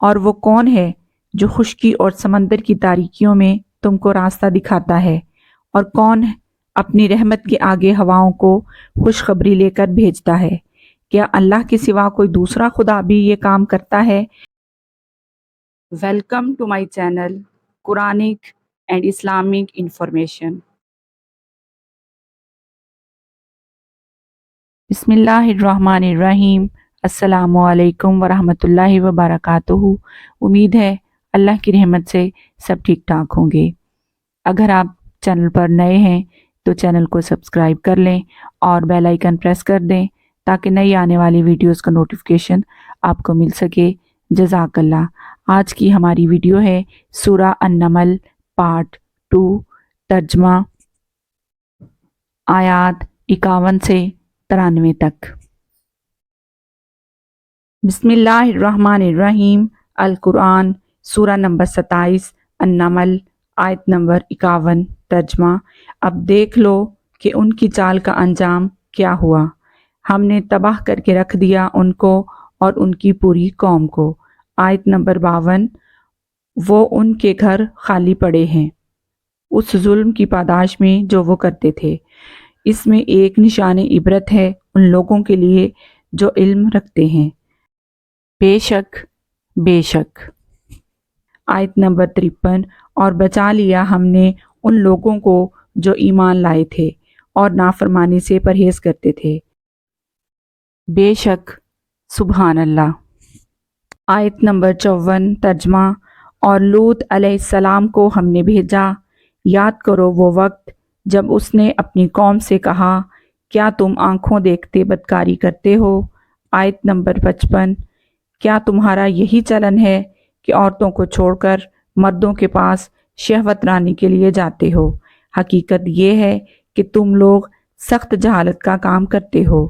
اور وہ کون ہے جو خشکی اور سمندر کی تاریکیوں میں تم کو راستہ دکھاتا ہے؟ اور کون اپنی رحمت کے آگے ہواؤں کو خوشخبری لے کر بھیجتا ہے؟ کیا اللہ کے سوا کوئی دوسرا خدا بھی یہ کام کرتا ہے؟ Welcome to my channel Quranic and Islamic information. بسم اللہ الرحمن الرحیم۔ السلام علیکم ورحمۃ اللہ وبرکاتہ۔ امید ہے اللہ کی رحمت سے سب ٹھیک ٹھاک ہوں گے۔ اگر آپ چینل پر نئے ہیں تو چینل کو سبسکرائب کر لیں اور بیل آئیکن پریس کر دیں تاکہ نئی آنے والی ویڈیوز کا نوٹیفیکیشن آپ کو مل سکے۔ جزاک اللہ۔ آج کی ہماری ویڈیو ہے سورہ النمل پارٹ 2، ترجمہ آیات 51 سے 93 تک۔ بسم اللہ الرحمن الرحیم۔ القرآن سورہ نمبر 27 النمل آیت نمبر 51۔ ترجمہ: اب دیکھ لو کہ ان کی چال کا انجام کیا ہوا، ہم نے تباہ کر کے رکھ دیا ان کو اور ان کی پوری قوم کو۔ آیت نمبر 52۔ وہ ان کے گھر خالی پڑے ہیں اس ظلم کی پاداش میں جو وہ کرتے تھے۔ اس میں ایک نشان عبرت ہے ان لوگوں کے لیے جو علم رکھتے ہیں۔ بے شک بے شک۔ آیت نمبر 53۔ اور بچا لیا ہم نے ان لوگوں کو جو ایمان لائے تھے اور نافرمانی سے پرہیز کرتے تھے۔ بے شک سبحان اللہ۔ آیت نمبر 54۔ ترجمہ: اور لوط علیہ السلام کو ہم نے بھیجا، یاد کرو وہ وقت جب اس نے اپنی قوم سے کہا، کیا تم آنکھوں دیکھتے بدکاری کرتے ہو؟ آیت نمبر 55۔ کیا تمہارا یہی چلن ہے کہ عورتوں کو چھوڑ کر مردوں کے پاس شہوت رانی کے لیے جاتے ہو؟ حقیقت یہ ہے کہ تم لوگ سخت جہالت کا کام کرتے ہو۔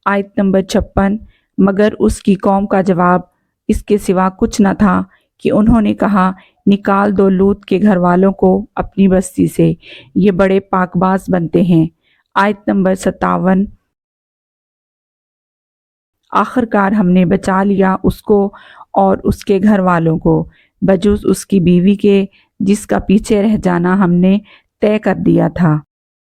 آیت نمبر 56۔ مگر اس کی قوم کا جواب اس کے سوا کچھ نہ تھا کہ انہوں نے کہا، نکال دو لوط کے گھر والوں کو اپنی بستی سے، یہ بڑے پاک باز بنتے ہیں۔ آیت نمبر 57۔ آخر کار ہم نے بچا لیا اس کو اور اس کے گھر والوں کو، بجز اس کی بیوی کے جس کا پیچھے رہ جانا ہم نے طے کر دیا تھا۔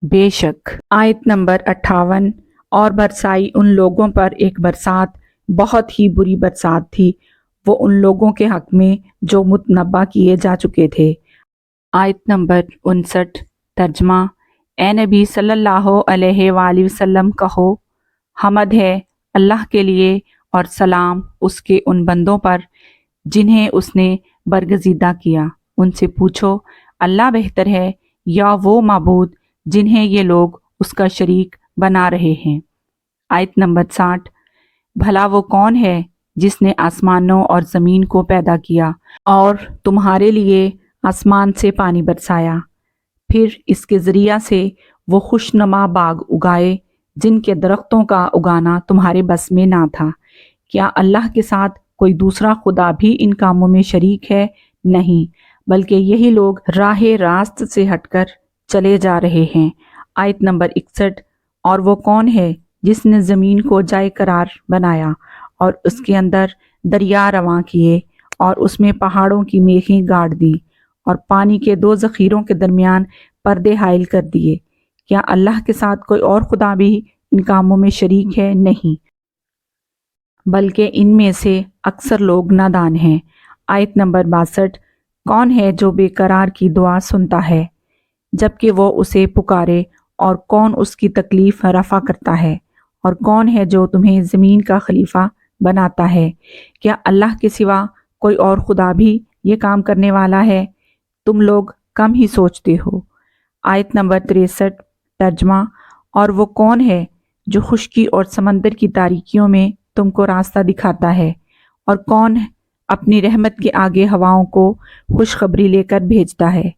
بے شک۔ آیت نمبر 58۔ اور برسائی ان لوگوں پر ایک برسات، بہت ہی بری برسات تھی وہ ان لوگوں کے حق میں جو متنبع کیے جا چکے تھے۔ آیت نمبر 59۔ ترجمہ: اے نبی صلی اللہ علیہ وآلہ وسلم کہو، حمد ہے اللہ کے لیے اور سلام اس کے ان بندوں پر جنہیں اس نے برگزیدہ کیا۔ ان سے پوچھو اللہ بہتر ہے یا وہ معبود جنہیں یہ لوگ اس کا شریک بنا رہے ہیں۔ آیت نمبر 60۔ بھلا وہ کون ہے جس نے آسمانوں اور زمین کو پیدا کیا اور تمہارے لیے آسمان سے پانی برسایا، پھر اس کے ذریعہ سے وہ خوشنما باغ اگائے جن کے درختوں کا اگانا تمہارے بس میں نہ تھا۔ کیا اللہ کے ساتھ کوئی دوسرا خدا بھی ان کاموں میں شریک ہے؟ نہیں، بلکہ یہی لوگ راہ راست سے ہٹ کر چلے جا رہے ہیں۔ آیت نمبر 61۔ اور وہ کون ہے جس نے زمین کو جائے قرار بنایا اور اس کے اندر دریا رواں کیے اور اس میں پہاڑوں کی میخیں گاڑ دی اور پانی کے دو ذخیروں کے درمیان پردے حائل کر دیے؟ کیا اللہ کے ساتھ کوئی اور خدا بھی ان کاموں میں شریک ہے؟ نہیں، بلکہ ان میں سے اکثر لوگ نادان ہیں۔ آیت نمبر 62۔ کون ہے جو بے قرار کی دعا سنتا ہے جبکہ وہ اسے پکارے، اور کون اس کی تکلیف رفع کرتا ہے، اور کون ہے جو تمہیں زمین کا خلیفہ بناتا ہے؟ کیا اللہ کے سوا کوئی اور خدا بھی یہ کام کرنے والا ہے؟ تم لوگ کم ہی سوچتے ہو۔ آیت نمبر 63۔ ترجمہ: اور وہ کون ہے جو خشکی اور سمندر کی تاریکیوں میں تم کو راستہ دکھاتا ہے؟ اور کون اپنی رحمت کے آگے ہواؤں کو خوشخبری لے کر بھیجتا ہے؟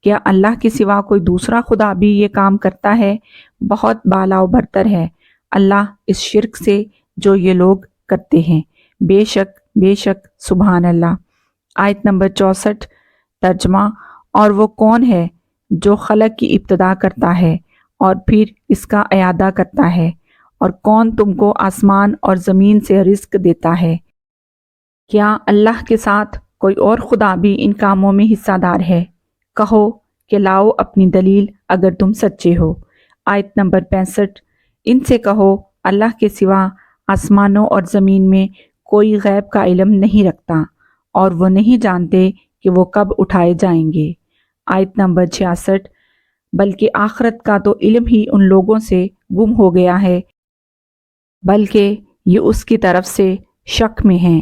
کیا اللہ کے سوا کوئی دوسرا خدا بھی یہ کام کرتا ہے؟ بہت بالا و برتر ہے اللہ اس شرک سے جو یہ لوگ کرتے ہیں۔ بے شک بے شک سبحان اللہ۔ آیت نمبر 64۔ ترجمہ: اور وہ کون ہے جو خلق کی ابتدا کرتا ہے اور پھر اس کا اعادہ کرتا ہے؟ اور کون تم کو آسمان اور زمین سے رزق دیتا ہے کیا اللہ کے ساتھ کوئی اور خدا بھی ان کاموں میں حصہ دار ہے؟ کہو کہ لاؤ اپنی دلیل اگر تم سچے ہو۔ آیت نمبر 65۔ ان سے کہو اللہ کے سوا آسمانوں اور زمین میں کوئی غیب کا علم نہیں رکھتا اور وہ نہیں جانتے کہ وہ کب اٹھائے جائیں گے۔ آیت نمبر 66۔ بلکہ آخرت کا تو علم ہی ان لوگوں سے گم ہو گیا ہے، بلکہ یہ اس کی طرف سے شک میں ہیں،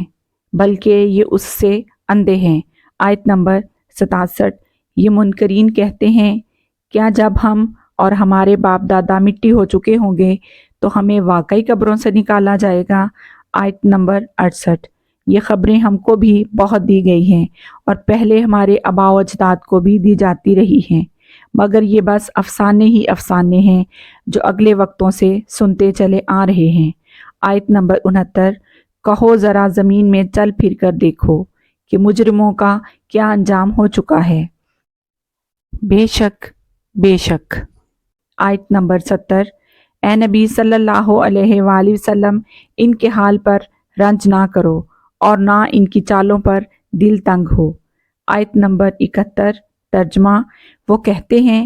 بلکہ یہ اس سے اندھے ہیں۔ آیت نمبر 67۔ یہ منکرین کہتے ہیں کیا جب ہم اور ہمارے باپ دادا مٹی ہو چکے ہوں گے تو ہمیں واقعی قبروں سے نکالا جائے گا؟ آیت نمبر 68۔ یہ خبریں ہم کو بھی بہت دی گئی ہیں اور پہلے ہمارے آباء و اجداد کو بھی دی جاتی رہی ہیں، مگر یہ بس افسانے ہی افسانے ہیں جو اگلے وقتوں سے سنتے چلے آ رہے ہیں۔ آیت نمبر 69۔ کہو ذرا زمین میں چل پھر کر دیکھو کہ مجرموں کا کیا انجام ہو چکا ہے۔ بے شک بے شک۔ آیت نمبر 70۔ اے نبی صلی اللہ علیہ وآلہ وسلم، ان کے حال پر رنج نہ کرو اور نہ ان کی چالوں پر دل تنگ ہو۔ آیت نمبر 71۔ ترجمہ: وہ کہتے ہیں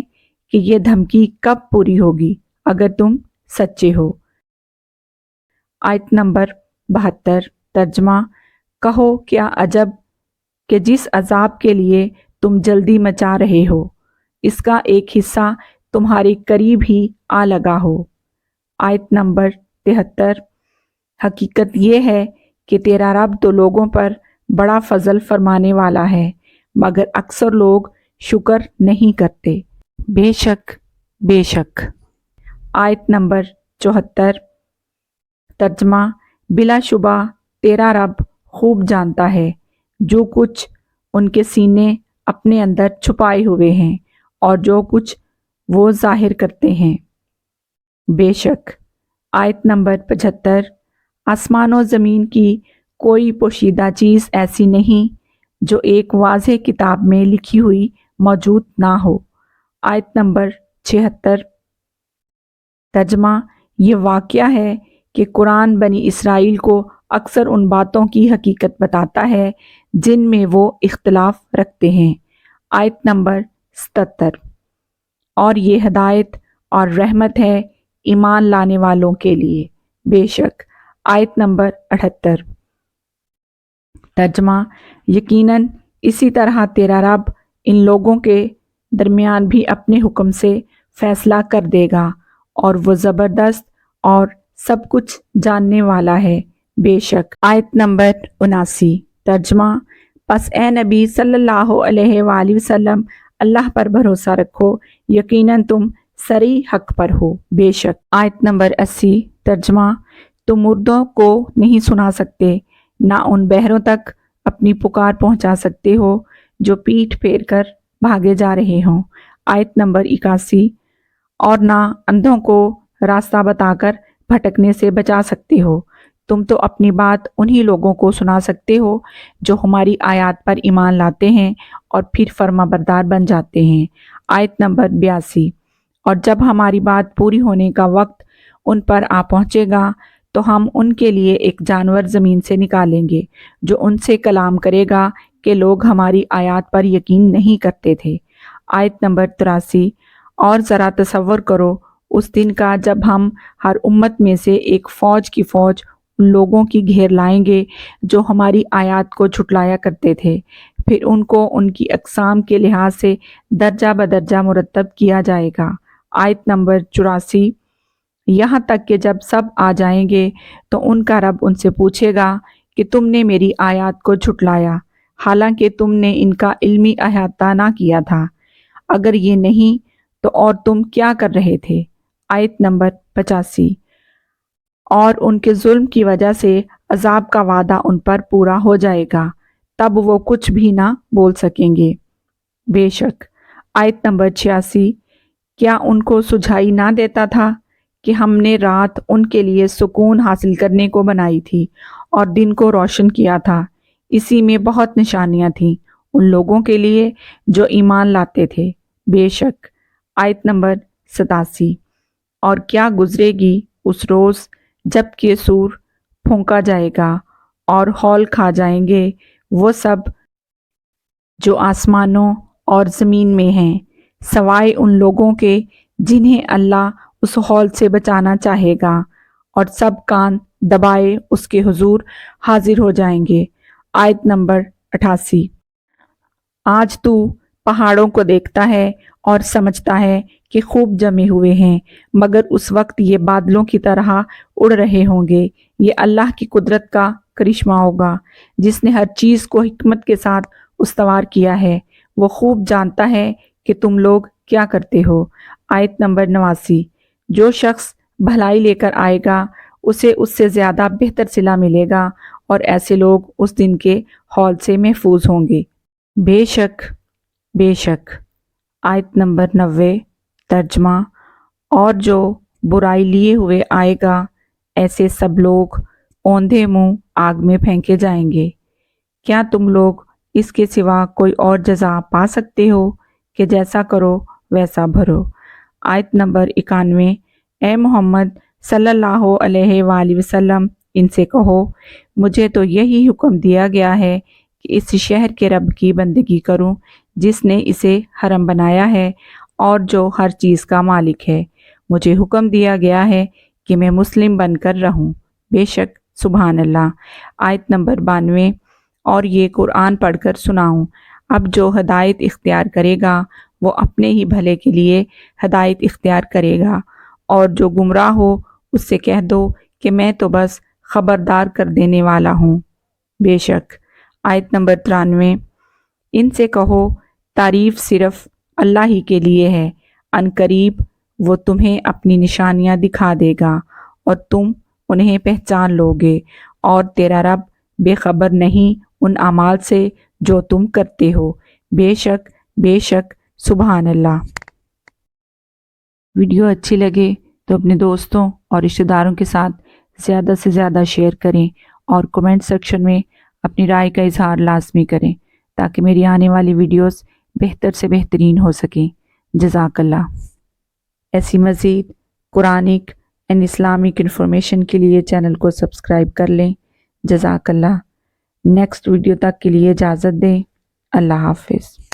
کہ یہ دھمکی کب پوری ہوگی اگر تم سچے ہو۔ آیت نمبر 72۔ ترجمہ: کہو کیا عجب کہ جس عذاب کے لیے تم جلدی مچا رہے ہو اس کا ایک حصہ تمہارے قریب ہی آ لگا ہو۔ آیت نمبر 73۔ حقیقت یہ ہے کہ تیرا رب تو لوگوں پر بڑا فضل فرمانے والا ہے، مگر اکثر لوگ شکر نہیں کرتے۔ بے شک بے شک۔ آیت نمبر 74۔ ترجمہ: بلا شبہ تیرا رب خوب جانتا ہے جو کچھ ان کے سینے اپنے اندر چھپائے ہوئے ہیں اور جو کچھ وہ ظاہر کرتے ہیں۔ بے شک۔ آیت نمبر 75۔ آسمان و زمین کی کوئی پوشیدہ چیز ایسی نہیں جو ایک واضح کتاب میں لکھی ہوئی موجود نہ ہو۔ آیت نمبر 76۔ ترجمہ: یہ واقعہ ہے کہ قرآن بنی اسرائیل کو اکثر ان باتوں کی حقیقت بتاتا ہے جن میں وہ اختلاف رکھتے ہیں۔ آیت نمبر 77۔ اور یہ ہدایت اور رحمت ہے ایمان لانے والوں کے لیے۔ بے شک۔ آیت نمبر 78۔ ترجمہ: یقیناً اسی طرح تیرا رب ان لوگوں کے درمیان بھی اپنے حکم سے فیصلہ کر دے گا اور وہ زبردست اور سب کچھ جاننے والا ہے۔ بے شک۔ آیت نمبر 79۔ ترجمہ: پس اے نبی صلی اللہ علیہ وآلہ وسلم اللہ پر بھروسہ رکھو، یقیناً تم صریح حق پر ہو۔ بے شک۔ آیت نمبر 80۔ ترجمہ: تم مردوں کو نہیں سنا سکتے، نہ ان بہروں تک اپنی پکار پہنچا سکتے ہو جو پیٹھ پھیر کر بھاگے جا رہے ہوں۔ آیت نمبر 81۔ اور نہ اندھوں کو راستہ بتا کر بھٹکنے سے بچا سکتے ہو، تم تو اپنی بات انہی لوگوں کو سنا سکتے ہو جو ہماری آیات پر ایمان لاتے ہیں اور پھر فرما بردار بن جاتے ہیں۔ آیت نمبر 82۔ اور جب ہماری بات پوری ہونے کا وقت ان پر آ پہنچے گا تو ہم ان کے لیے ایک جانور زمین سے نکالیں گے جو ان سے کلام کرے گا کہ لوگ ہماری آیات پر یقین نہیں کرتے تھے۔ آیت نمبر 83۔ اور ذرا تصور کرو اس دن کا جب ہم ہر امت میں سے ایک فوج کی فوج ان لوگوں کی گھیر لائیں گے جو ہماری آیات کو جھٹلایا کرتے تھے، پھر ان کو ان کی اقسام کے لحاظ سے درجہ بدرجہ مرتب کیا جائے گا۔ آیت نمبر 84۔ یہاں تک کہ جب سب آ جائیں گے تو ان کا رب ان سے پوچھے گا کہ تم نے میری آیات کو جھٹلایا حالانکہ تم نے ان کا علمی احاطہ نہ کیا تھا، اگر یہ نہیں تو اور تم کیا کر رہے تھے۔ آیت نمبر 85۔ اور ان کے ظلم کی وجہ سے عذاب کا وعدہ ان پر پورا ہو جائے گا، تب وہ کچھ بھی نہ بول سکیں گے۔ بے شک۔ آیت نمبر 86۔ کیا ان کو سجھائی نہ دیتا تھا کہ ہم نے رات ان کے لیے سکون حاصل کرنے کو بنائی تھی اور دن کو روشن کیا تھا، اسی میں بہت نشانیاں تھیں ان لوگوں کے لیے جو ایمان لاتے تھے۔ بے شک۔ آیت نمبر 87۔ اور کیا گزرے گی اس روز جب کہ سور پھونکا جائے گا اور ہول کھا جائیں گے وہ سب جو آسمانوں اور زمین میں ہیں، سوائے ان لوگوں کے جنہیں اللہ اس ہول سے بچانا چاہے گا، اور سب کان دبائے اس کے حضور حاضر ہو جائیں گے۔ آیت نمبر 88۔ آج تو پہاڑوں کو دیکھتا ہے اور سمجھتا ہے کہ خوب جمے ہوئے ہیں، مگر اس وقت یہ بادلوں کی طرح اڑ رہے ہوں گے۔ یہ اللہ کی قدرت کا کرشمہ ہوگا، جس نے ہر چیز کو حکمت کے ساتھ استوار کیا ہے۔ وہ خوب جانتا ہے کہ تم لوگ کیا کرتے ہو۔ آیت نمبر 89۔ جو شخص بھلائی لے کر آئے گا اسے اس سے زیادہ بہتر صلہ ملے گا، اور ایسے لوگ اس دن کے ہول سے محفوظ ہوں گے۔ بے شک، بے شک۔ آیت نمبر 90۔ ترجمہ: اور جو برائی لیے ہوئے آئے گا ایسے سب لوگ اوندھے منہ آگ میں پھینکے جائیں گے۔ کیا تم لوگ اس کے سوا کوئی اور جزا پا سکتے ہو کہ جیسا کرو ویسا بھرو۔ آیت نمبر 91۔ اے محمد صلی اللہ علیہ وآلہ وسلم، ان سے کہو مجھے تو یہی حکم دیا گیا ہے کہ اس شہر کے رب کی بندگی کروں جس نے اسے حرم بنایا ہے اور جو ہر چیز کا مالک ہے۔ مجھے حکم دیا گیا ہے کہ میں مسلم بن کر رہوں۔ بے شک سبحان اللہ۔ آیت نمبر 92۔ اور یہ قرآن پڑھ کر سناؤں، اب جو ہدایت اختیار کرے گا وہ اپنے ہی بھلے کے لیے ہدایت اختیار کرے گا، اور جو گمراہ ہو اس سے کہہ دو کہ میں تو بس خبردار کر دینے والا ہوں۔ بے شک۔ آیت نمبر 93۔ ان سے کہو تعریف صرف اللہ ہی کے لیے ہے، ان قریب وہ تمہیں اپنی نشانیاں دکھا دے گا اور تم انہیں پہچان لوگے، اور تیرا رب بے خبر نہیں ان اعمال سے جو تم کرتے ہو۔ بے شک، بے شک سبحان اللہ۔ ویڈیو اچھی لگے تو اپنے دوستوں اور رشتہ داروں کے ساتھ زیادہ سے زیادہ شیئر کریں، اور کمنٹ سیکشن میں اپنی رائے کا اظہار لازمی کریں تاکہ میری آنے والی ویڈیوز بہتر سے بہترین ہو سکیں۔ جزاک اللہ۔ ایسی مزید قرآنک اینڈ اسلامک انفارمیشن کے لیے چینل کو سبسکرائب کر لیں۔ جزاک اللہ۔ نیکسٹ ویڈیو تک کے لیے اجازت دیں۔ اللہ حافظ۔